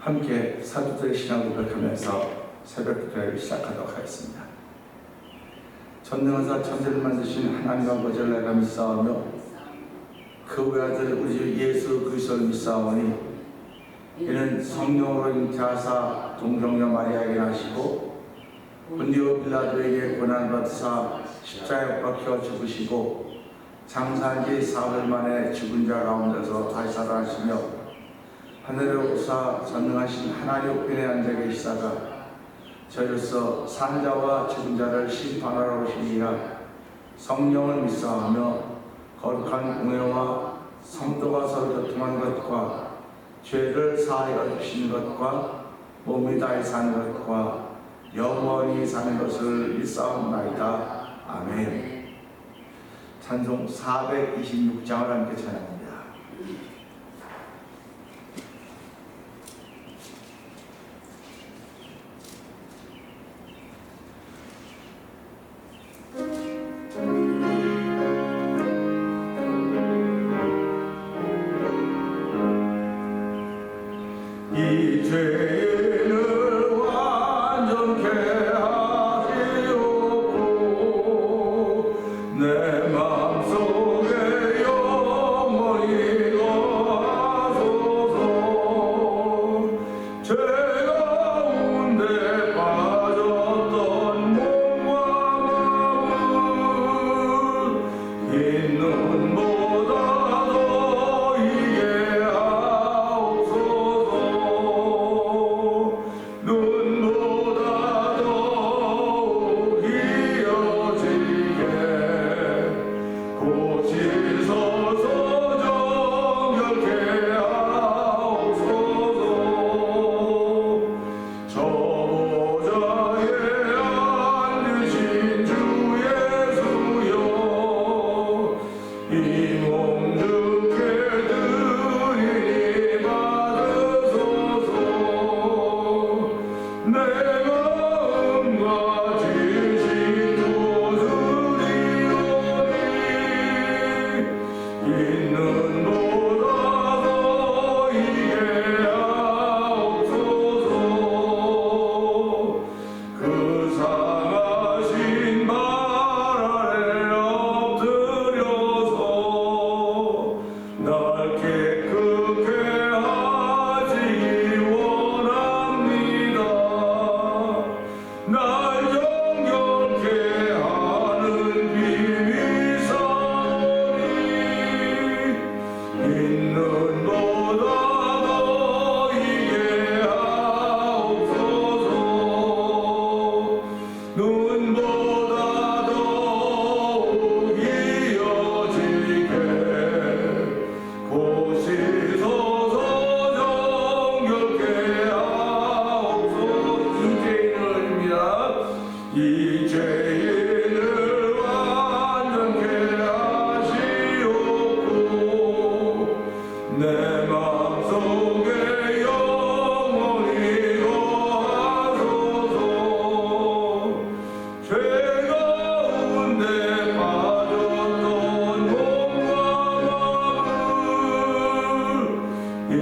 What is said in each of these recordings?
함께 사도들의 신앙 고백하면서 새벽 기도를 시작하도록 하겠습니다. 전능하사 천지를 만드신 하나님 아버지를 내가 믿사오며 그 외아들 우리 예수 그리스도를 믿사오니 이는 성령으로 잉태하사 동정녀 마리아에게 나시고 본디오 빌라도에게 고난받으사 십자가에 못 박혀 죽으시고 장사한 지 사흘 만에 죽은 자 가운데서 다시 살아나시며 하늘에 오사 전능하신 하나님 우편에 앉아 계시다가 저희로서 산 자와 죽은 자를 심판하러 오시리라. 성령을 믿사오며 거룩한 공회와 성도가 서로 교통한 것과 죄를 사하여 주시는 것과 몸이 다해 사는 것과 영원히 사는 것을 믿사옵나이다. 아멘. 찬송 426장을 함께 찬양합니다. 이 죄를 완전케 하시옵고 내 맘속에 영원히 거하소서. 죄 가운데 빠졌던 몸과 마음을 흰 눈보다 더 이게 눈보다 더욱 이어지게 고치소서. 정결케 하옵소서. 저 보좌에 앉으신 주 예수여 이 몸 주께 드리니 받으소서. 내 마음과 진심도 드리오니 있는 보다 더 이게 하옵소서. 그 상하신 발 아래 엎드려서 날 깨끗게 하시기 원합니다. 날 정결케 하는 비밀 사오니 있는 보다 더 이게 하옵소서. 눈보다 더욱 이어지게 고치소서. 정결케 하옵소서. 이 죄인을 완전케 하시옵고 내 맘속에 영원히 거하소서. 죄 가운데 빠졌던 몸과 마음을 흰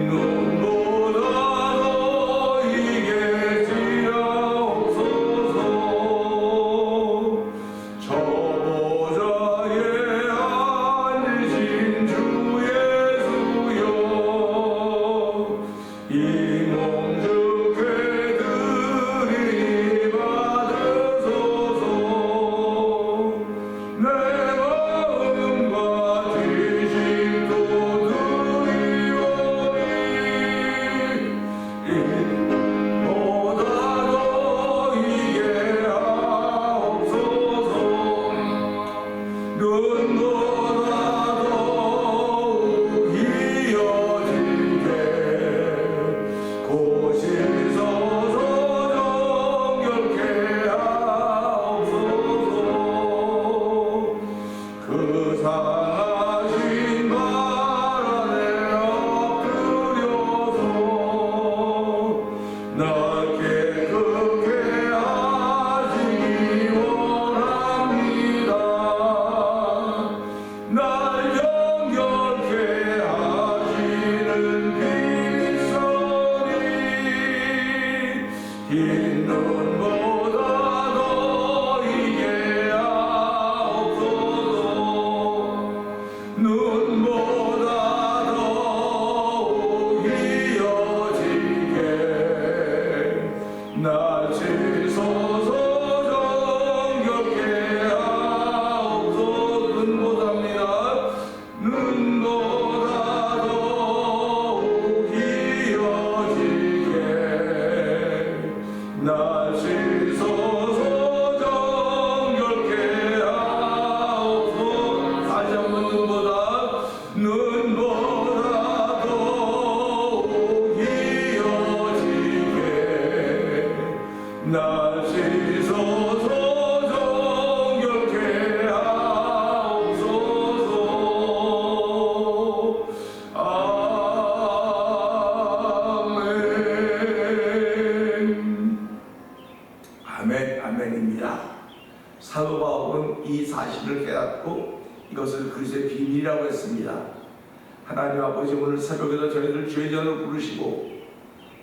눈보다 더 이게 지하옵소서. 저 보좌에 앉으신 주 예수여 이 몸 주께 드리니 받으소서. 내 마음과 진심도 드리오니 보다 더 이게 하옵소서. 눈보다 더욱 이어지게 고치소서. 흰 눈보다 너희게 하옵소서 눈보다 더욱 이어지게 날 지소서 정겹게 하옵소서 눈보다입니다 눈보다 더욱 이어지게 날 지소서 정겹게 하옵소서 다시 한번 눈보다 더욱 이어지게 날 지소서 정겹게 하옵소서 아멘 아멘입니다. 사도 바울은 이 사실을 깨닫고 이것을 그리스도의 비밀이라고 했습니다. 하나님 아버지 오늘 새벽에도 저희들 주의 전을 부르시고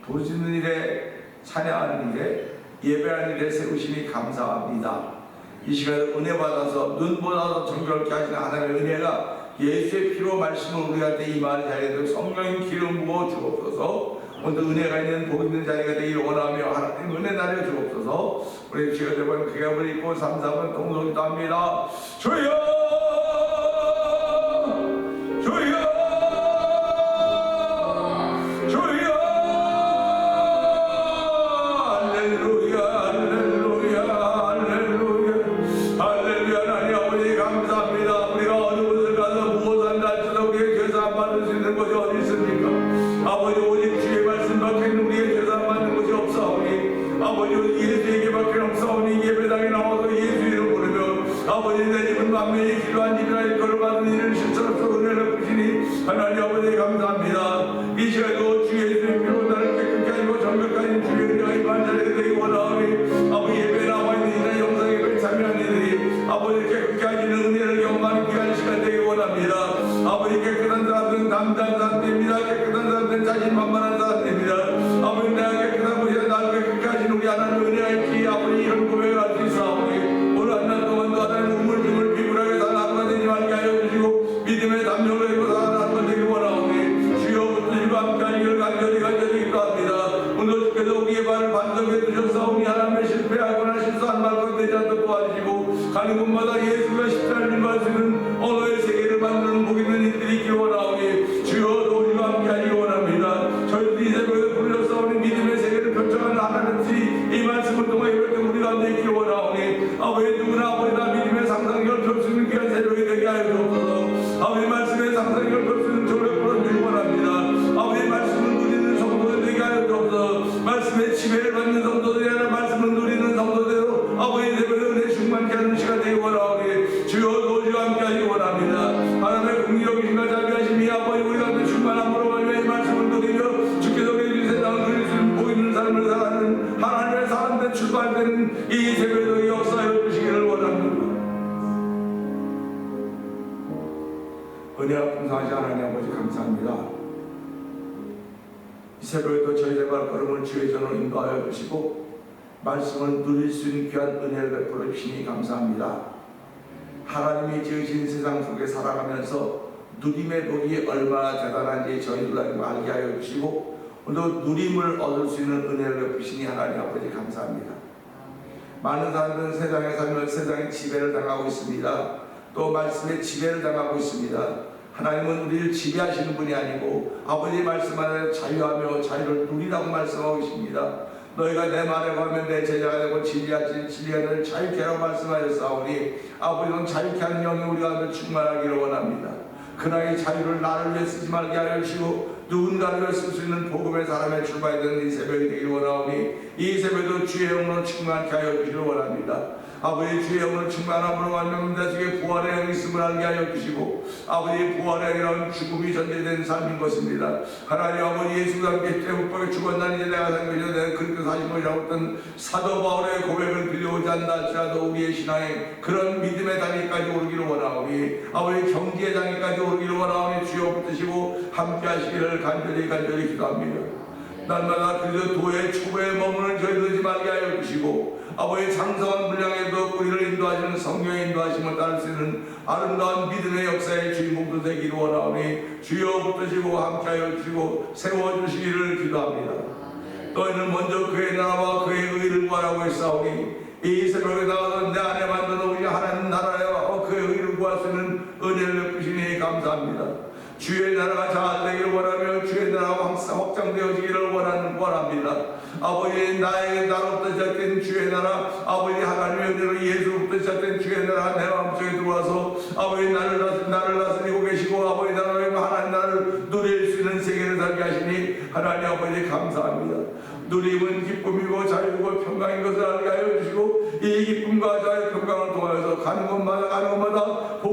부르짖는 일에 찬양하는 일에 예배하는 일에 세우시니 감사합니다. 이 시간에 은혜 받아서 눈보다 더 정결케 하시는 하나님의 은혜가 예수의 피로 말씀을 우리한테 임하는 자리에 되고 성령의 기름 부어 주옵소서. 오늘 은혜가 있는 복 있는 자리가 되기를 원하며 하나님 은혜 나려 주옵소서. 우리 주여 되면 그게 우리 있고 3, 4번 동성기도 합니다. 주여 주여 주여 할렐루야 할렐루야 할렐루야 할렐루야. 하나님 아버지 감사합니다. 우리가 어느 곳을 가서 무엇을 한다 우리의 죄사 안 받을 수 있는 것이 어디 있습니까? 아버지 오직 주의 말씀밖에는 우리의 죄사 안 받는 것이 없사오니 아버지 예수에게밖에 없사오니 예배당에 나와서 예수 이름 부르며 아버지 내 집은 만민이 기도한 집이라 일컬을 받은 이를 실처로서 은혜를 부시니 하나님 아버지 감사합니다. 이 시간에도 주 예수의 피로 나를 깨끗게 하시고 정결까지 주의 은혜가 임한 자리가 되기 원하오니 아버지 예배에 나와 있는 이나 영상에 참여한 이들이 아버지 깨끗게 하시는 은혜를 경험하는 귀한 시간 되기 원합니다. 아버지 깨끗한 사람들은 담대한 사람들입니다. 깨끗한 사람들은 자신만만한 사람들입니다. 아버지 내가 깨끗한 것이라 나를 깨끗게 하시는 우리 하나님 은혜가 있기 아버지 이런 고백을 할 수 있사오니 오늘 한 날 동안도 하나님 우물쭈물 비굴하게 사는 하루가 되지 말게 하여 주시고 믿음의 담력을 입고 사는 하루가 되기 원하오니 주여 붙들과 함께 하시기를 간절히 기도합니다. 오늘 주께서 우리의 발을 반석에 두셨사오니 하나님의 실패하거나 실수한 말과 되지 않도록 도와주시고 가는 곳마다 예수가 십자가를 임할 수 있는 언어의 세계를 만드는 복 있는 일들이 있기 원하오니 주여 우리와 함께 하시기 원합니다. 저희들이 이 새벽에 불러싸우는 믿음의 세계를 펼쳐가는 하나님이 이 말씀을 통해 예배 때 우리 가운데 있기 원하오니 아버지 누구나 아버지 다 믿음의 상상력을 펼 수 있는 귀한 새벽이 되게 하여 주옵소서. 아버지 말씀의 상상력을 펼 수 있는 저를 풀어주기 원합니다. 아버지 말씀을 누리는 성도들 되게 하여 주옵소서. 말씀의 지배를 받는 성도들이 아니라 말씀을 누리는 성도대로 아버지 새벽에 은혜 충만케 하는 시간 되기 원하오니 주여 도저히 함께 하시기 원합니다. 하나님의 공의로우신과 자비하심이 아버지 우리 가운데 충만함으로 말미암아 이 말씀을 누리며 주께서 계신 세상을 누릴 수 있는 복 있는 삶을 살아가는 하나님의 사람들 출발되는 이 새벽에 역사해 주시기를 원합니다. 은혜와 풍성하신 하나님 아버지 감사합니다. 이 새벽에도 저희의 발걸음을 주의 전으로 인도하여 주시고 말씀을 누릴 수 있는 귀한 은혜를 베풀어 주시니 감사합니다. 하나님이 지으신 세상 속에 살아가면서 누림의 복이 얼마나 대단한지 저희들 알게 하여 주시고 오늘도 누림을 얻을 수 있는 은혜를 베푸시니 하나님 아버지 감사합니다. 많은 사람들은 세상에 살면 세상의 지배를 당하고 있습니다. 또 말씀의 지배를 당하고 있습니다. 하나님은 우리를 지배하시는 분이 아니고 아버지 말씀 안에 자유하며 자유를 누리라고 말씀하고 계십니다. 너희가 내 말에 가면 내 제자가 되고 진리가 너를 자유케 하라고 말씀하셨사오니 아버지는 자유케 하는 영이 우리 가운데 충만하기를 원합니다. 그나의 자유를 나를 위해 쓰지 말게 하여 주시고 누군가를 위해 쓸 수 있는 복음의 사람의 출발이 되는 이 새벽이 되기 원하오니 이 새벽도 주의 영으로 충만케 하여 주시기를 원합니다. 아버지 주의 영으로 충만함으로 말미암아 내 속에 부활의 영이 있음을 알게 하여 주시고 아버지 부활의 영이라는 죽음이 전제된 삶인 것입니다. 하나님 아버지 예수가 함께 못 죽었나니 이제 내가 산 것이요 내가 그렇게 사신 것이라고 했던 사도 바울의 고백을 들려오지 않다 할지라도 우리의 신앙에 그런 믿음의 단계까지 오르기를 원하오니 아버지 경지의 단계까지 오르기를 원하오니 주여 붙드시고 함께 하시기를 간절히 기도합니다. 날마다 그리스도 도의 초보에 머무는 저희들 지 말게 하여 주시고 아버지의 장성한 분량에도 우리를 인도하시는 성령의 인도하심을 따를 수 있는 아름다운 믿음의 역사의 주인공도 되기를 원하오니 주여 붙드시고 함께하여 주시고 세워주시기를 기도합니다. 너희는 먼저 그의 나라와 그의 의를 구하라고 했사오니 이 새벽에 나와서 내 안에 만든 우리 하나님 나라와 그의 의를 구할 수 있는 은혜를 베푸시니 감사합니다. 주의 나라가 잘 되기를 원하며 주의 나라가 항상 확장되어지기를 원합니다. 아버지 나에게 나로부터 시작된 주의 나라 아버지 하나님의 은혜로 예수로부터 시작된 주의 나라 내 마음속에 들어와서 아버지 나를 다스리고 계시고 아버지 나라의 하나님 나라를 누릴 수 있는 세계를 살게 하시니 하나님 아버지 감사합니다. 누림은 기쁨이고 자유고 평강인 것을 알게 하여 주시고 이 기쁨과 자유 평강을 통하여서 가는 곳마다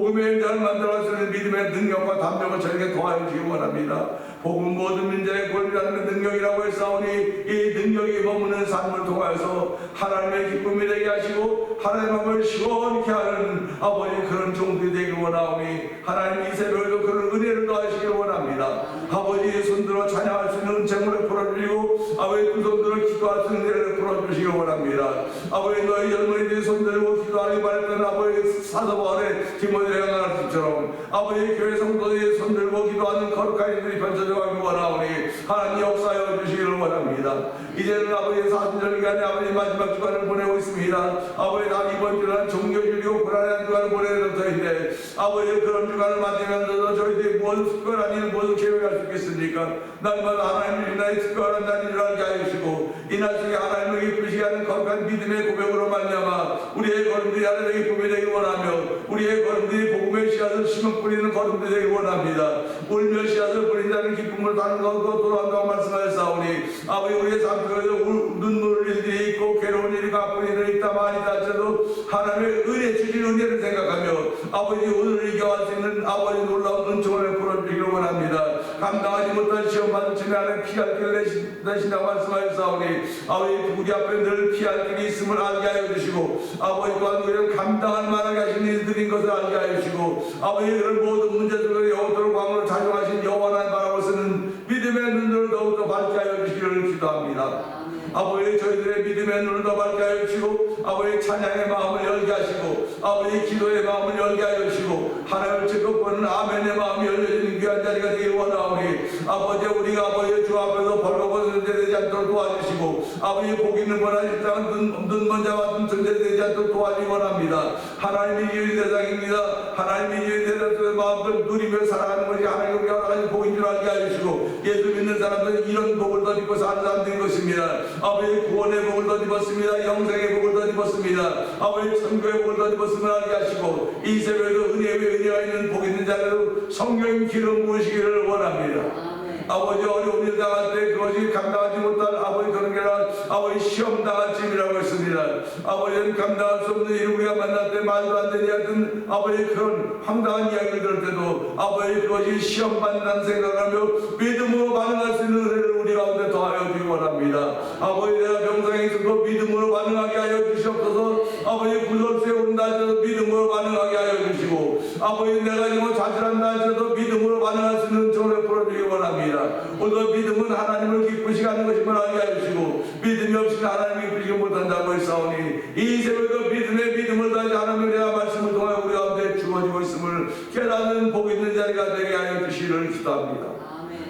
복음의 자를 만들어 수 있는 믿음의 능력과 담력을 저에게 도와여 주시기 원합니다. 복음 모든 민자의 권리라는 능력이라고 했사오니 이 능력이 머무는 삶을 통하여서 하나님의 기쁨이 되게 하시고 하나님의 마음을 시원케 하는 아버지 그런 종들이 되길 원하오니 하나님 이 새벽에도 그런 은혜를 더하시길 원합니다. 아버지의 손들어 찬양할 수 있는 은총을 풀어주시고 아버지 두 손들어 기도할 수 있는 은혜를 풀어주시길 원합니다. 아버지 너희 젊은이들이 손들고 기도하기 바랬던 아버지 사도바울의 디모데를 향한 것처럼 아버지 교회 성도들이 손들고 기도하는 거룩한 일들이 펼쳐져 가길 원하오니 하나님 역사하여 주시기를 원합니다. 이제는 아버지 사순절 기간에 아버지 마지막 주간을 보내고 있습니다. 아버지 난 이번 주간 종교주의고 불안한 주간을 보내는 터인데 아버지 그런 주간을 맞으면서도 저희들이 무엇을 특별한 일 무엇을 계획할 수 있겠습니까? 날마다 하나님이 나의 특별한 날인 알게 하여 주시고 이 날 속에 하나님을 기쁘시게 하는 거룩한 믿음의 고백으로 말미암아 우리의 걸음들이 하나님의 기쁨이 되길 원하며 우리의 걸음들이 복음의 씨앗을 심어 뿌리는 걸음들이 되길 원합니다. 울며 씨앗을 뿌린 자는 기쁨을 다는 것으로 돌아온다고 말씀하셨사오니 아버지 우리의 삶 속에서 눈물 흘릴 일이 있고 괴로운 일이 가쁜 일이 있다만 아니다 할지라도 하나님의 은혜 주신 은혜를 생각하며 아버지 오늘 이겨갈 수 있는 아버지 놀라운 은총을 풀어주기를 원합니다. 감당하지 못한 시험 받은 주님 안에 피할 길을 내신다고 말씀하셨사오니 아버지 우리 앞에 늘 피할 길이 있음을 알게 하여 주시고 아버지 또한 우리를 감당할 만하게 하신 일들인 것을 알게 하여 주시고 아버지 그런 모든 문제 속에 영원토록 광으로 자중하신 영원한 바람을 쓰는 믿음의 눈들을 더욱더 밝게 하여 주시기를 기도합니다. 아버지 저희들의 믿음의 눈을 더 밝게 하여 주시고 아버지 찬양의 마음을 열게 하시고 아버지 기도의 마음을 열게 하여 주시고 하나님을 직접 보는 아멘의 마음이 열려지는 귀한 자리가 되길 원하오니 아버지 우리가 아버지 주 앞에서 벌거벗은 되지 않도록 도와주시고 아버지 복 있는 권한이 땅 눈먼 자와 눈 되지 않도록 도와주기 원합니다. 하나님이 이유의 대상입니다. 하나님이 이유의 대상에서 마음을 누리며 살아가는 것이 하나님 우리가 하나님 복인 줄 알게 하시고 예수 믿는 사람들은 이런 복을 더 입고 사는 사람들인 것입니다. 아버지 구원의 복을 더 입었습니다. 영생의 복을 더 입었습니다. 아버지 천국의 복을 더 입었음을 알게 하시고 이 새벽에도 은혜 위에 은혜가 있는 복 있는 자들로 성령 기름 부으시기를 원합니다. 아버지 어려운 일 당할 때 그것이 감당하지 못할 아버지 그런 게 아니라 아버지 시험 당할 짐이라고 했습니다. 아버지는 감당할 수 없는 일 우리가 만날 때 말도 안 되지 않던 아버지 그런 황당한 이야기를 들을 때도 아버지 그것이 시험 받는다는 생각하며 믿음으로 반응할 수 있는 은혜를 우리 가운데 더하여 주기 원합니다. 아버지 내가 병상에 있어도 믿음으로 반응하게 하여 주시옵소서. 아버지 구설수에 오른다 할지라도 믿음으로 반응하게 하여 주시고 아버지 내가 지금 좌절한다 할지라도 믿음으로 반응할 수 있는 종을 풀어주기 원합니다. 오늘 믿음은 하나님을 기쁘시게 하는 것임을 알게 해주시고 믿음이 없이는 하나님을 기쁘시게 못한다고 했사오니 이 새벽에도 믿음을 다해 하나님의 내가 말씀을 통하여 우리 가운데 주어지고 있음을 깨닫는 복 있는 자리가 되게 하여 주시기를 기도합니다.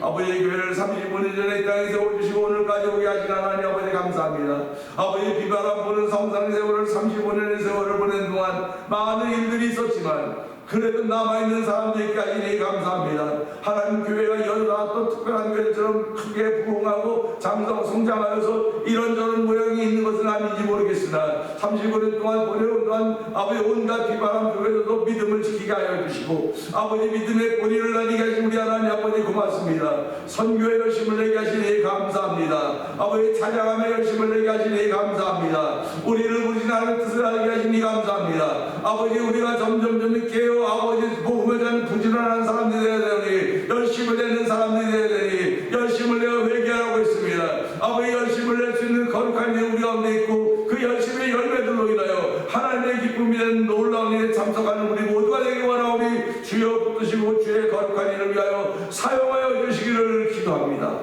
아버지 교회를 35년 전에 이 땅에 세워주시고 오늘까지 오게 하신 하나님 아버지 감사합니다. 아버지 비바람 부는 성상 세월을 35년의 세월을 보낸 동안 많은 일들이 있었지만 그래도 남아있는 사람들까지 감사합니다. 하나님 교회가 여러 또 특별한 교회처럼 크게 부흥하고 성장하여서 이런저런 모양이 있는 것은 아닌지 모르겠으나 35년 동안 보내온 동안 아버지 온갖 비바람 속에서도 믿음을 지키게 하여 주시고 아버지 믿음의 본의를 나뉘게 하신 우리 하나님 아버지 고맙습니다. 선교의 열심을 내게 하시니 감사합니다. 아버지 찬양함의 열심을 내게 하시니 감사합니다. 우리를 부르신 하나님의 뜻을 알게 하시니 감사합니다. 아버지 우리가 점점 깨어 아버지 복음을 전하는 부지런한 사람들이 되어야 되니 열심을 내는 사람들이 되어야 되니 열심을 내어 회개하고 있습니다. 아버지 열심을 낼 수 있는 거룩한 일 우리 가운데 있고 그 열심의 열매들로 인하여 하나님의 기쁨이 되는 놀라운 일에 참석하는 우리 모두가 되기 원하오니 주여 붙드시고 주의 거룩한 일을 위하여 사용하여 주시기를 기도합니다.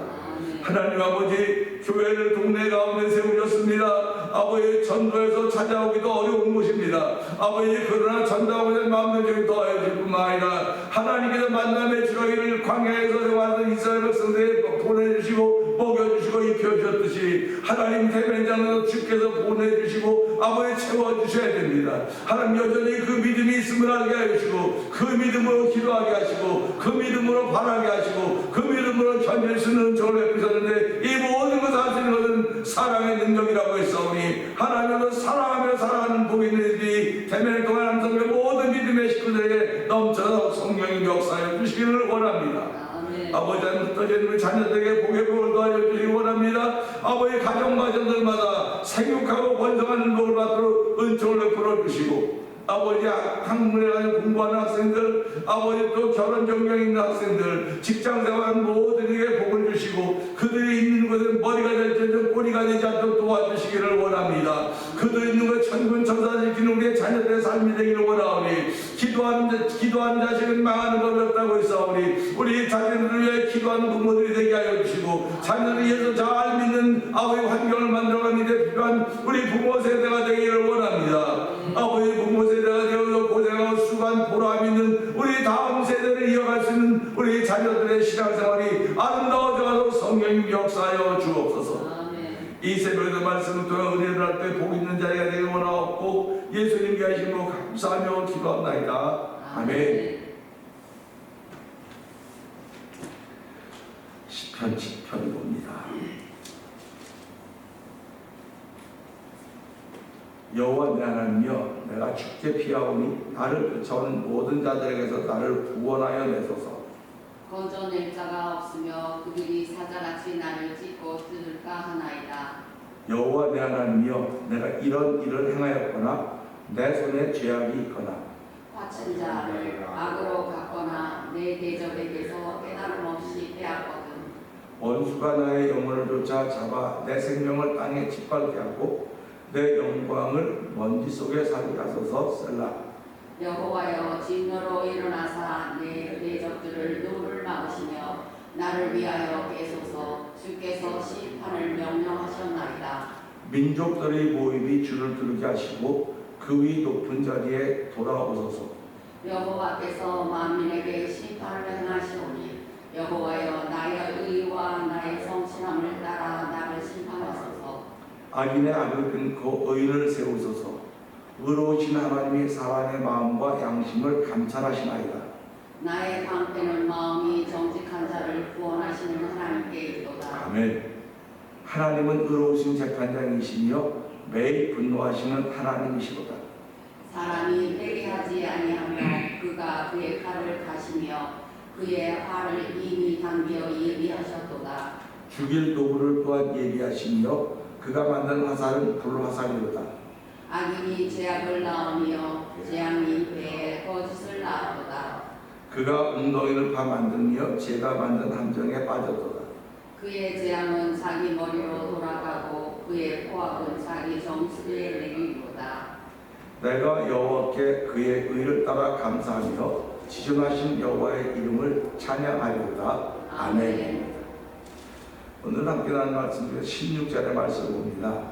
하나님 아버지 교회를 동네 가운데 세우셨습니다. 아버지 전도에서 찾아오기도 어려운 곳입니다. 아버지 그러나 전도하고자 마음을 더해줄 뿐만 아니라 하나님께서 만남의 주라기를 광야에서 생활하던 이스라엘 백성들에게 보내주시고 먹여주시고 입혀주셨듯이 하나님 대면장에서 주께서 보내주시고 아버지 채워주셔야 됩니다. 하나님 여전히 그 믿음이 있음을 알게 하시고 그 믿음으로 기도하게 하시고 그 믿음으로 바라게 하시고 그 믿음으로 견딜 수 있는 은총을 베푸셨는데 이 모든 것을 할 수 있는 것은 사랑의 능력이라고 했사오니 하나님은 사랑하며 사랑하는 복이 있는 이들이 대면을 통한 함성의 모든 믿음의 식구들에게 넘쳐서 성령이 역사해 주시기를 원합니다. 아버지 하나님 흩어진 우리 자녀들에게 복의 복을 더하여 주시기 원합니다. 아버지 가정들마다 생육하고 번성하는 복을 받도록 은총을 베풀어 주시고 아버지 학문에 가서 공부하는 학생들 아버지 또 결혼 정령 있는 학생들 직장생활하는 모두에게 복을 주시고 그들이 있는 곳에 머리가 될지언정 꼬리가 되지 않도록 도와주시기를 원합니다. 그들이 있는 곳에 천군 천사를 지키는 우리의 자녀들의 삶이 되기를 원하오니 기도하는 자식은 망하는 법이 없다고 했사오니 우리 자녀들을 위해 기도하는 부모들이 되게 하여 주시고 자녀를 위해서 잘 믿는 아버지 환경을 만들어가는 데 필요한 우리 부모 세대가 되기를 원합니다. 아버지 부모 세대가 되어서 고생하고 수고한 보람 있는 우리 다음 세대를 이어갈 수 있는 우리 자녀들의 신앙생활이 아름다워져가도록 성령님 역사하여 주옵소서. 이 새벽에도 말씀을 통해 은혜를 할 때 복 있는 자리가 되길 원하옵고 예수님께 하심으로 감사하며 기도합나이다. 아멘. 시편 10편 봅니다. 여호와 내 하나님이여 내가 죽게 피하오니 나를 쫓아오는 모든 자들에게서 나를 구원하여 내소서. 건져낼 자가 없으며 그들이 사자같이 나를 찢고 뜯을까 하나이다. 여호와 내 하나님이여 내가 이런 일을 행하였거나 내 손에 죄악이 있거나 바친 자를 악으로 갚거나 내 대적에게서 깨달음 없이 빼앗거든. 원수가 나의 영혼을 쫓아 잡아 내 생명을 땅에 짓밟게 하고 내 영광을 먼지 속에 살게 하소서. 셀라. 여호와여 진노로 일어나사 내 대적들을 눈을 막으시며 나를 위하여 깨소서. 주께서 심판을 명령하셨나이다. 민족들의 모임이 주를 들게 하시고 그 위 높은 자리에 돌아오소서. 여호와께서 만민에게 심판을 행하시오니 여호와여 나의 의와 나의 성실함을 따라 나를 심판하소서. 악인의 악을 끊고 의를 세우소서. 의로우신 하나님이 사람의 마음과 양심을 감찰하시나이다. 나의 방패는 마음이 정직한 자를 구원하시는 하나님께 있도다. 아멘. 하나님은 의로우신 재판장이시며 매일 분노하시는 하나님이시로다. 사람이 회개하지 아니하며 그가 그의 칼을 가시며 그의 화를 이미 당겨 예비하셨도다. 죽일 도구를 또한 예비하시며 그가 만든 화살은 불화살이로다. 악인이 죄악을 낳으며 재앙이 배에 거짓을 낳았도다. 그가 웅덩이를 파 만들며 제가 만든 함정에 빠졌도다. 그의 재앙은 자기 머리로 돌아가고 그의 포악은 자기 정수리에 내리리로다. 내가 여호와께 그의 의를 따라 감사하며 지존하신 여호와의 이름을 찬양하리로다. 아멘. 오늘 함께 나눈 말씀 중에 16절의 말씀을 봅니다.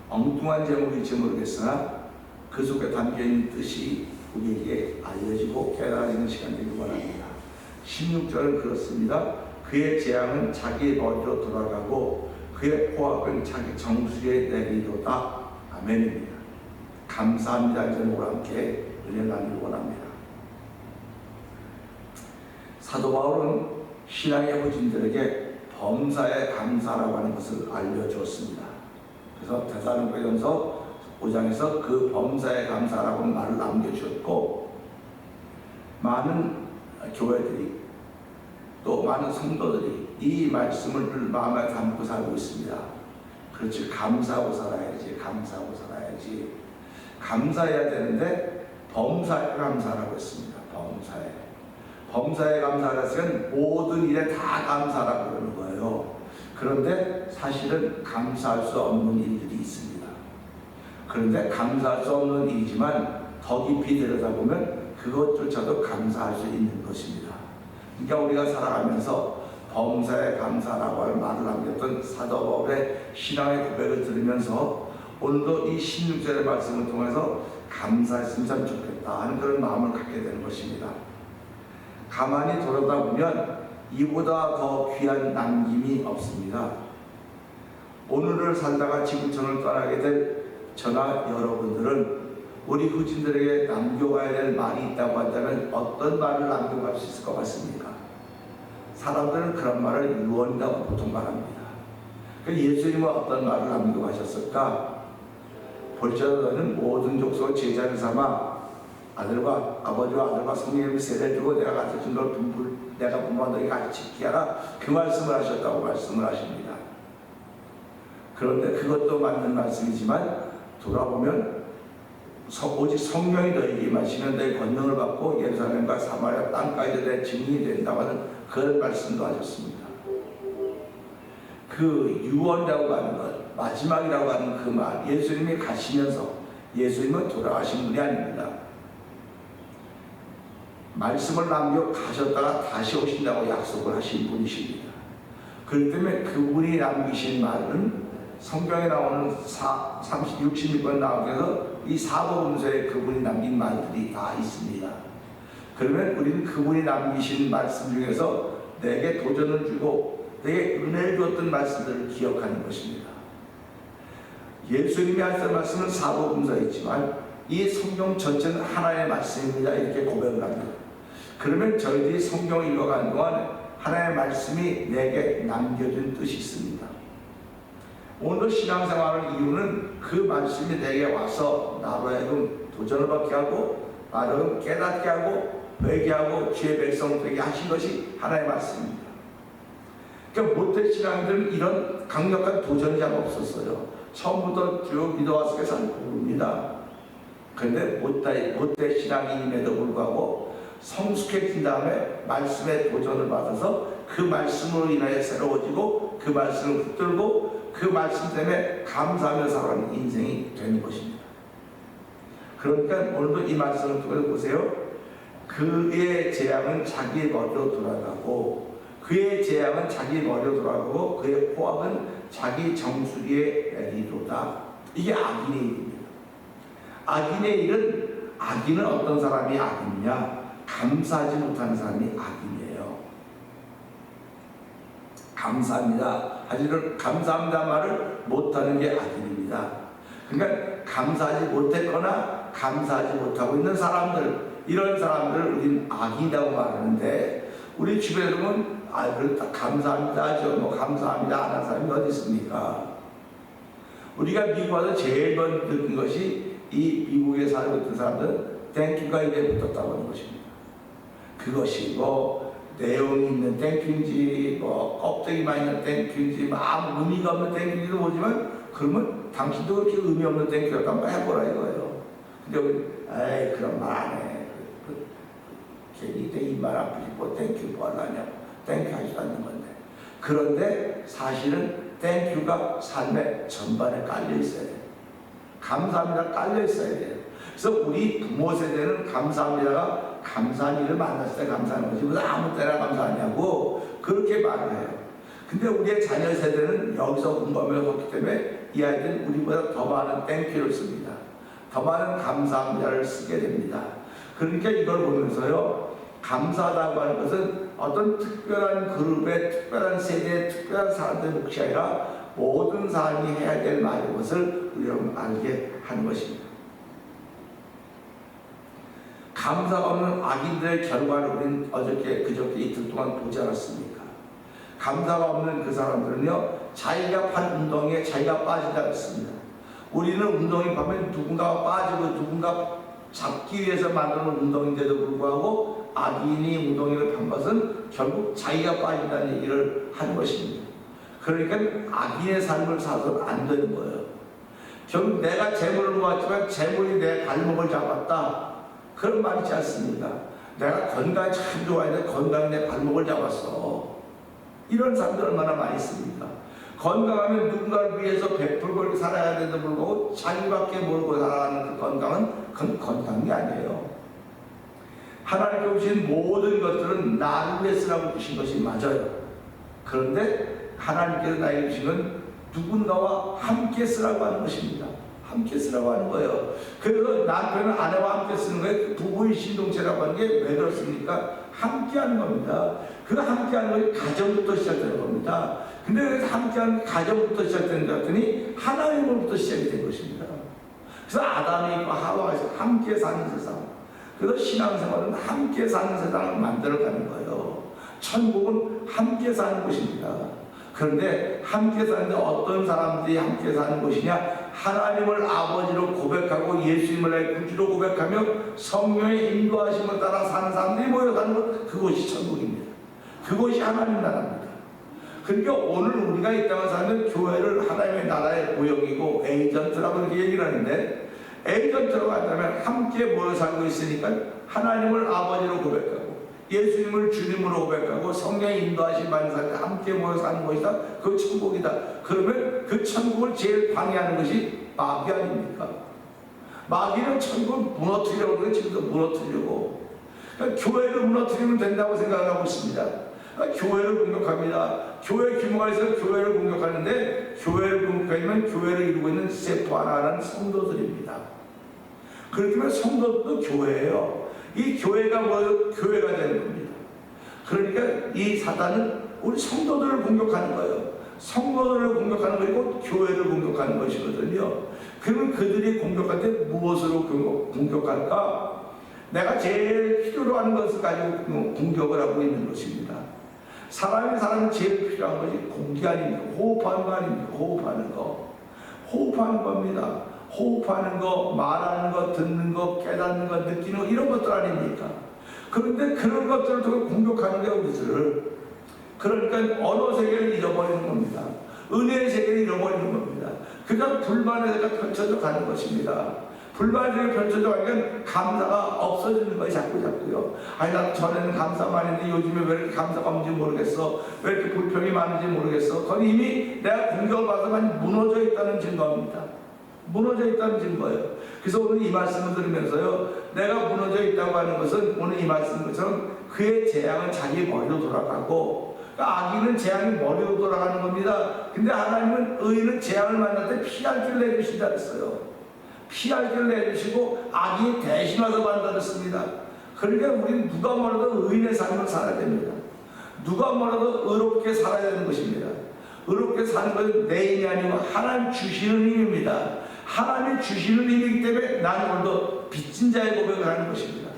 엉뚱한 제목일지 모르겠으나 그 속에 담겨있는 뜻이 우리에게 알려지고 깨달아지는 시간 되길 원합니다. 16절은 그렇습니다. 그의 재앙은 자기 머리로 돌아가고 그의 포악은 자기 정수리에 내리도다. 아멘입니다. 감사합니다. 제목으로 함께 은혜 나누기 원합니다. 사도 바울은 신앙의 후진들에게 범사에 감사라고 하는 것을 알려주었습니다. 그래서 데살로니가전서 5장에서 그 범사에 감사라고 하는 말을 남겨주었고 많은 교회들이 또 많은 성도들이 이 말씀을 늘 마음에 담고 살고 있습니다. 그렇지, 감사하고 살아야지, 감사하고 살아야지. 감사해야 되는데 범사에 감사라고 했습니다. 범사에 감사를 했으면 모든 일에 다 감사라고 그러는 거예요. 그런데 사실은 감사할 수 없는 일들이 있습니다. 그런데 감사할 수 없는 일이지만 더 깊이 들여다보면 그것조차도 감사할 수 있는 것입니다. 그러니까 우리가 살아가면서 범사에 감사라고 하는 말을 남겼던 사도 바울의 신앙의 고백을 들으면서 오늘도 이 16절의 말씀을 통해서 감사했으면 참 좋겠다 하는 그런 마음을 갖게 되는 것입니다. 가만히 돌아다 보면 이보다 더 귀한 남김이 없습니다. 오늘을 살다가 지구촌을 떠나게 될 저나 여러분들은 우리 후진들에게 남겨가야 될 말이 있다고 한다면 어떤 말을 남겨갈 수 있을 것 같습니까? 사람들은 그런 말을 유언이라고 보통 말합니다. 예수님은 어떤 말을 남겨가셨을까? 볼지어다 너는 모든 족속을 제자를 삼아 아들과 아버지와 아들과 성령님을 세례를 주고 내가 가르쳐준 걸 내가 부모한 너희 같이 지키게 하라, 그 말씀을 하셨다고 말씀을 하십니다. 그런데 그것도 맞는 말씀이지만 돌아보면 오직 성령이 너희에게 임하시면 너희 권능을 받고 예루살렘과 사마리아 땅까지 내 증인이 된다고 하는 그런 말씀도 하셨습니다. 그 유언이라고 하는 것, 마지막이라고 하는 그 말, 예수님이 가시면서, 예수님은 돌아가신 분이 아닙니다. 말씀을 남겨 가셨다가 다시 오신다고 약속을 하신 분이십니다. 그렇기 때문에 그분이 남기신 말은 성경에 나오는 66번 나오면서 이 사도문서에 그분이 남긴 말들이 다 있습니다. 그러면 우리는 그분이 남기신 말씀 중에서 내게 도전을 주고 내게 은혜를 주었던 말씀들을 기억하는 것입니다. 예수님이 하셨던 말씀은 사도문서였지만 이 성경 전체는 하나의 말씀입니다. 이렇게 고백을 합니다. 그러면 저희들이 성경을 읽어가는 동안 하나님의 말씀이 내게 남겨준 뜻이 있습니다. 오늘 신앙생활의 이유는 그 말씀이 내게 와서 나로 하여금 도전을 받게 하고 나로 깨닫게 하고 회개하고 주의 백성 되게 하신 것이 하나의 말씀입니다. 그러니까 모태 신앙들은 이런 강력한 도전이 잘 없었어요. 처음부터 쭉 믿어왔으니까 잘 모릅니다. 그런데 모태 신앙인임에도 불구하고 성숙해진 다음에 말씀의 도전을 받아서 그 말씀으로 인하여 새로워지고 그 말씀을 붙들고 그 말씀 때문에 감사하며 살아가는 인생이 되는 것입니다. 그러니까 오늘도 이 말씀을 통해서 보세요. 그의 재앙은 자기 머리로 돌아가고 그의 재앙은 자기 머리로 돌아가고 그의 포악은 자기 정수리에 내리도다. 이게 악인의 일입니다. 악인의 일은, 악인은 어떤 사람이 악인이냐? 감사하지 못하는 사람이 악인이에요. 감사합니다. 하지만 감사합니다 말을 못하는 게 악인입니다. 그러니까 감사하지 못했거나 감사하지 못하고 있는 사람들, 이런 사람들을 우리는 악인이라고 말하는데 우리 주변에 보면 감사합니다 하죠. 뭐 감사합니다 안 하는 사람이 어디 있습니까? 우리가 미국 와서 제일 먼저 느낀 것이 이 미국에 살고 있던 사람들은 땡큐가 입에 붙었다고 하는 것입니다. 그것이 뭐 내용이 있는 땡큐인지 뭐 껍데기만 있는 땡큐인지 뭐 아무 의미가 없는 땡큐인지도 모르지만 그러면 당신도 그렇게 의미 없는 땡큐라고 한번 해보라 이거예요. 근데 우리 에이 그런 말 안 해. 괜히 내 입만 아프지 뭐 땡큐 뭐 하려냐고. 땡큐 하지도 않는 건데. 그런데 사실은 땡큐가 삶의 전반에 깔려 있어야 돼요. 감사합니다 깔려 있어야 돼요. 그래서 우리 부모 세대는 감사합니다가 감사한 일을 만났을 때 감사하는 거지 무슨 아무 때나 감사하냐고 그렇게 말을 해요. 근데 우리의 자녀 세대는 여기서 공부하면서 그렇기 때문에 이 아이들은 우리보다 더 많은 땡큐를 씁니다. 더 많은 감사합니다를 쓰게 됩니다. 그러니까 이걸 보면서요, 감사하다고 하는 것은 어떤 특별한 그룹의 특별한 세대의 특별한 사람들의 몫이 아니라 모든 사람이 해야 될 말인 것을 우리가 알게 하는 것입니다. 감사가 없는 악인들의 결과를 우리는 그저께 이틀 동안 보지 않았습니까? 감사가 없는 그 사람들은요, 자기가 판 운동에 자기가 빠진다고 했습니다. 우리는 운동에 가면 누군가가 빠지고 누군가 잡기 위해서 만드는 운동인데도 불구하고 악인이 운동회를 판 것은 결국 자기가 빠진다는 얘기를 한 것입니다. 그러니까 악인의 삶을 살아서는 안 되는 거예요. 결국 내가 재물을 모았지만 재물이 내 발목을 잡았다. 그런 말 있지 않습니까? 내가 건강이 참 좋아했는데 건강이 내 발목을 잡았어. 이런 사람들 얼마나 많이 있습니까? 건강하면 누군가를 위해서 베풀고 살아야 되는데 불구하고 자기밖에 모르고 살아가는 그 건강은 그건 건강이 아니에요. 하나님께 주신 모든 것들은 나를 위해 쓰라고 주신 것이 맞아요. 그런데 하나님께서 나에게 주신 건 누군가와 함께 쓰라고 하는 것입니다. 함께 쓰라고 하는 거예요. 그래서 남편은 아내와 함께 쓰는 거예요. 부부의 신동체라고 하는 게 왜 그렇습니까? 함께 하는 겁니다. 그 함께 하는 것이 가정부터 시작되는 겁니다. 근데 그래서 함께 하는 가정부터 시작되는 것 같더니 하나님으로부터 시작이 된 것입니다. 그래서 아담이 있고 하와가 함께 사는 세상. 그래서 신앙생활은 함께 사는 세상을 만들어가는 거예요. 천국은 함께 사는 곳입니다. 그런데 함께 사는데 어떤 사람들이 함께 사는 곳이냐? 하나님을 아버지로 고백하고 예수님을 내 구주로 고백하며 성령의 인도하심을 따라 사는 사람들이 모여 사는 것, 그곳이 천국입니다. 그곳이 하나님 나라입니다. 그러니까 오늘 우리가 이 땅에 사는 교회를 하나님의 나라의 모형이고 에이전트라고 이렇게 얘기를 하는데, 에이전트라고 한다면 함께 모여 살고 있으니까 하나님을 아버지로 고백하고 예수님을 주님으로 고백하고 성령의 인도하신 만사에 함께 모여 사는 것이다. 그 천국이다. 그러면 그 천국을 제일 방해하는 것이 마귀 아닙니까? 마귀는 천국을 무너뜨리려고 그러는데 지금도 무너뜨리려고. 그러니까 교회를 무너뜨리면 된다고 생각하고 있습니다. 그러니까 교회를 공격합니다. 교회 규모가 있어서 교회를 공격하는데, 교회를 공격하면 교회를 이루고 있는 세포 하나는 성도들입니다. 그렇다면 성도도 교회예요. 이 교회가 뭐 교회가 되는 겁니다. 그러니까 이 사단은 우리 성도들을 공격하는 거예요. 성도들을 공격하는 것이고 교회를 공격하는 것이거든요. 그러면 그들이 공격할 때 무엇으로 공격할까? 내가 제일 필요로 하는 것을 가지고 공격을 하고 있는 것입니다. 사람이 제일 필요한 것이 공기 아닙니까? 호흡하는 거 아닙니까? 호흡하는 거. 호흡하는 겁니다. 호흡하는 거, 말하는 거, 듣는 거, 깨닫는 거, 느끼는 거, 이런 것들 아닙니까? 그런데 그런 것들을 통해 공격하는 게 우리들을. 그러니까 언어 세계를 잃어버리는 겁니다. 은혜의 세계를 잃어버리는 겁니다. 그냥 불만의 세계가 펼쳐져 가는 것입니다. 불만의 세계가 펼쳐져 가니까 감사가 없어지는 거예요. 자꾸요. 아니, 나 전에는 감사 많은데 요즘에 왜 이렇게 감사가 없는지 모르겠어. 왜 이렇게 불평이 많은지 모르겠어. 그건 이미 내가 공격을 받아서 많이 무너져 있다는 증거입니다. 무너져 있다는 증거예요. 그래서 오늘 이 말씀을 들으면서요, 내가 무너져 있다고 하는 것은 오늘 이 말씀처럼 그의 재앙은 자기 머리로 돌아가고, 그러니까 악인은 재앙이 머리로 돌아가는 겁니다. 근데 하나님은 의인은 재앙을 만날 때 피할 길을 내주신다 그랬어요. 피할 길을 내주시고 악이 대신 와서 만다 그랬습니다. 그러니까 우리는 누가 뭐라도 의인의 삶을 살아야 됩니다. 누가 뭐라도 의롭게 살아야 되는 것입니다. 의롭게 사는 것은 내 힘이 아니고 하나님 주시는 힘입니다. 하나님이 주시는 힘이기 때문에 나는 오늘도 빚진 자의 고백을 하는 것입니다.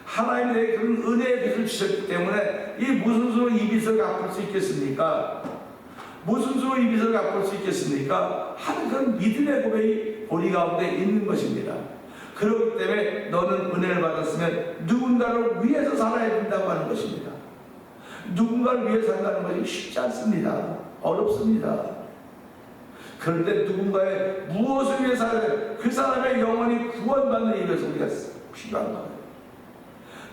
하나님이 내게 그런 은혜의 빚을 주셨기 때문에 이 무슨 수로 이 빚을 갚을 수 있겠습니까? 무슨 수로 이 빚을 갚을 수 있겠습니까? 하는 그런 믿음의 고백이 우리 가운데 있는 것입니다. 그렇기 때문에 너는 은혜를 받았으면 누군가를 위해서 살아야 된다고 하는 것입니다. 누군가를 위해 산다는 것이 쉽지 않습니다. 어렵습니다. 그런데 누군가의 무엇을 위해 살아야 돼? 그 사람의 영혼이 구원받는 일에 위해서 우리가 필요한 거예요.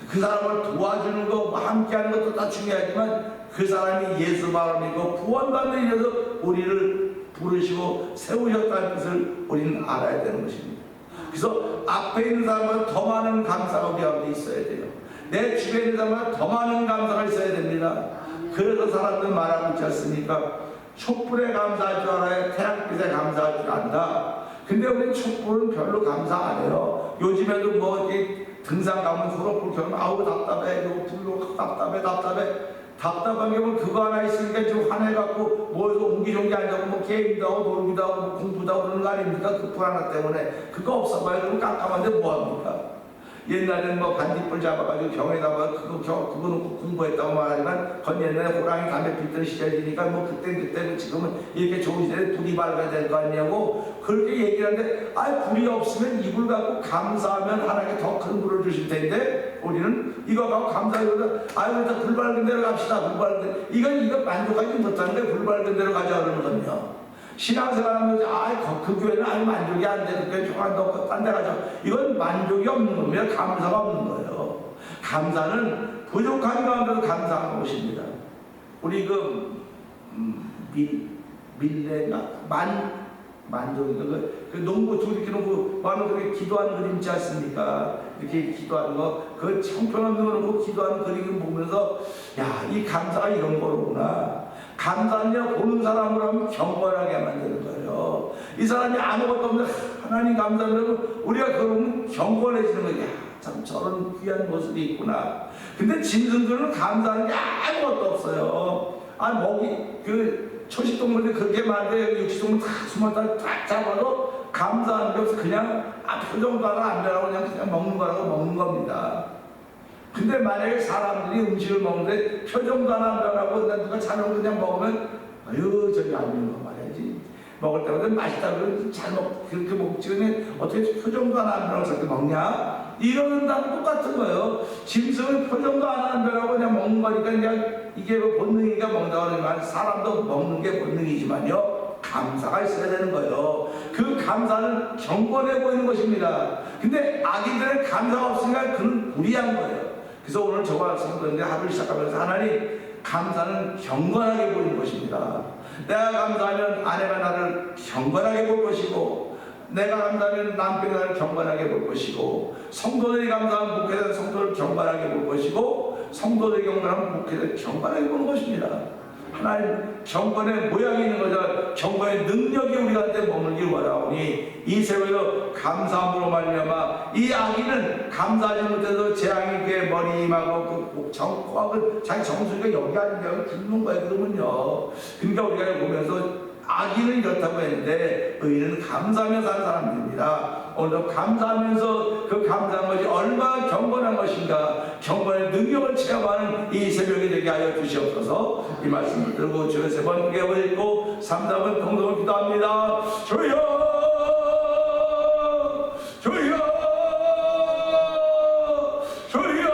그 사람을 도와주는 거, 함께하는 것도 다 중요하지만 그 사람이 예수 바람이고 구원받는 일에 위해서 우리를 부르시고 세우셨다는 것을 우리는 알아야 되는 것입니다. 그래서 앞에 있는 사람은 더 많은 감사가 우리 가운데 있어야 돼요. 내 주변에 있는 사람은 더 많은 감사가 있어야 됩니다. 그래서 사람들 말하고 있지 않습니까? 촛불에 감사할 줄 알아야 태양빛에 감사할 줄 안다. 근데 우리 촛불은 별로 감사 안 해요. 요즘에도 뭐 이렇게 등산 가면 소로불 켜면 아우 답답해. 이거 불로 답답해. 답답한 게 뭐 그거 하나 있으니까 좀 화내갖고 뭐에서 옹기종기 앉아고 뭐 게임도 하고 놀기도 하고 뭐 공부도 하고 그러는 거 아닙니까? 그 불 하나 때문에. 그거 없어봐요. 그럼 깜깜한데 뭐합니까? 옛날에는 뭐 반딧불 잡아가지고 병에다가 그거 놓고 공부했다고 말하지만 건 옛날에 호랑이 담배 피던 시절이니까 뭐 그때 지금은 이렇게 좋은 시대에 불이 밝아야 될 거 아니냐고 그렇게 얘기를 하는데, 불이 없으면 이불 갖고 감사하면 하나님께 더 큰 불을 주실 텐데 우리는 이거 갖고 감사하기보다 일단 불 밝은 데로 갑시다. 불 밝은 데 이거 만족하지 못하는데 불 밝은 데로 가자 그러거든요. 신앙생활하면 그 교회는 만족이 안 돼. 그 교회 조금 더 딴 데 가자. 이건 만족이 없는 겁니다. 감사가 없는 거예요. 감사는 부족한 가운데도 감사하는 것입니다. 우리 밀레가 만족인가 그 농구 두리끼 농구 하면 그렇게 기도하는 그림 있지 않습니까? 이렇게 기도하는 거, 그 형편없는 거 놓고 기도하는 그림을 보면서 이 감사가 이런 거로구나. 감사는요, 보는 사람으로 하면 경건하게 만드는 거예요. 이 사람이 아무것도 없는데 하나님 감사하면 우리가 그러면 경건해지는 거예요. 참 저런 귀한 모습이 있구나. 근데 짐승들은 감사하는 게 아무것도 없어요. 그 초식동물들이 그렇게 많은데 육식동물 다 숨었다 다 잡아도 감사하는 게 없어. 그냥 표정도 하나 안 변하고 그냥 먹는 거라고 먹는 겁니다. 근데 만약에 사람들이 음식을 먹는데 표정도 하나 안 변하고 누가 자는 그냥 먹으면 아유 저기 안 먹는 거 말이지. 먹을 때마다 맛있다 그러면 그렇게 먹지. 근데 어떻게 표정도 하나 안 변하고 저렇게 먹냐? 이러는 다는 똑같은 거예요. 짐승은 표정도 하나 안 변하고 그냥 먹는 거니까 그냥 이게 본능이니까 먹는다고 하지만 사람도 먹는 게 본능이지만요. 감사가 있어야 되는 거예요. 그 감사는 경건해 보이는 것입니다. 근데 아기들의 감사가 없으니까 그는 무리한 거예요. 그래서 오늘 저와 성도인데 하루를 시작하면서 하나님 감사는 경건하게 보이는 것입니다. 내가 감사하면 아내가 나를 경건하게 볼 것이고, 내가 감사하면 남편이 나를 경건하게 볼 것이고, 성도들이 감사하면 목회자는 성도를 경건하게 볼 것이고, 성도들이 경건하면 목회자를 경건하게 보는 것입니다. 하나님 경건의 모양이 있는 거죠. 경건의 능력이 우리한테 머물길 원하오니 이 새벽에 감사함으로 말미암아 이 아기는 감사하지 못해서 재앙이 그의 머리 임하고 그 코하고 자기 정수리가 여기 아닌가 굶는 거예요. 그러면요. 그러니까 우리가 보면서 아기는 이렇다고 했는데 의인은 감사하며 사는 사람들입니다. 오늘도 감사하면서 그 감사한 것이 얼마나 경건한 것인가, 경건의 능력을 체험하는 이 새벽이 되게 하여 주시옵소서. 이 말씀을 들고 주여 세 번 깨어 있고 3답은 공동을 기도합니다. 주여 주여 주여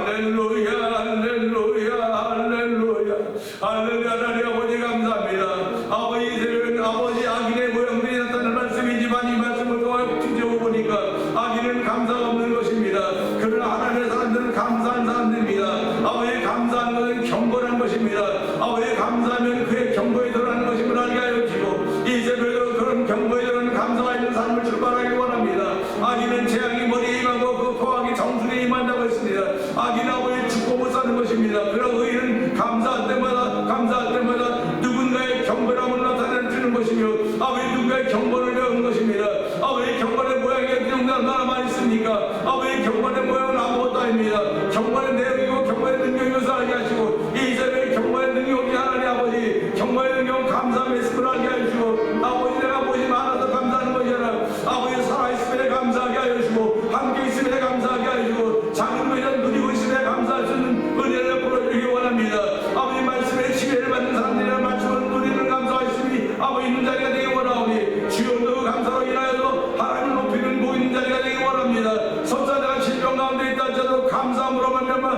할렐루야 할렐루야 할렐루야 할렐루야. 하나님 아버지 감사합니다. 아버지 새벽은 아버지 악인의 모양들이 나타나는 말씀이지만 이 말씀을 통하여 뒤져보니까 악인은 감사가 없는 것입니다. 그러나 하나님의 사람들은 감사한 사람들입니다. 아버지 감사한 것은 경건한 것입니다. 아버지 감사하면 그의 경고에 들어가는 것임을 알게 하여 주시고 이 새벽에도 그런 경고에 들어가는 감사가 있는 삶을 출발하기 원합니다. 악인은 재앙이 머리에 임하고 그 포악이 정수리에 임한다고 했습니다. 악인은 아버지 죽고 못 사는 것입니다. 그러나 의인은 감사할 때마다 누군가의 경건함을 나타내주는 것이며 아버지 누군가의 경건을 배우는 것입니다. 아버지 경건의 모양이 얼마나 많이 있습니까? 아버지 경건의 모양은 아무것도 아닙니다. 경건의 내용이고 경건의 능력이어서 알게 하시고 이 새벽에 경건의 능력이 하나님 아버지 경건의 능력은 감사함의 있음을 알게 하시고 아버지 내가 무엇이 많아서 감사하는 것이 아니라 아버지 살아있음에 감사하게 하여 주시고 함께 있음에 감사하게 하여 주시고 작은 것이라 누리고 있음에 감사할 수 있는 은혜를 보여주기 원합니다. 아버지 말씀에 지혜를 받는 사람들이란 말씀을 누리는 감사가 있으니 아버지 있는 자리가 되기 원하오니 주여 그 감사로 인하여서 하나님을 높이는 보이는 자리가 되기 원합니다. 설사자가 질병 가운데 있다 할지라도 감사함으로 말미암아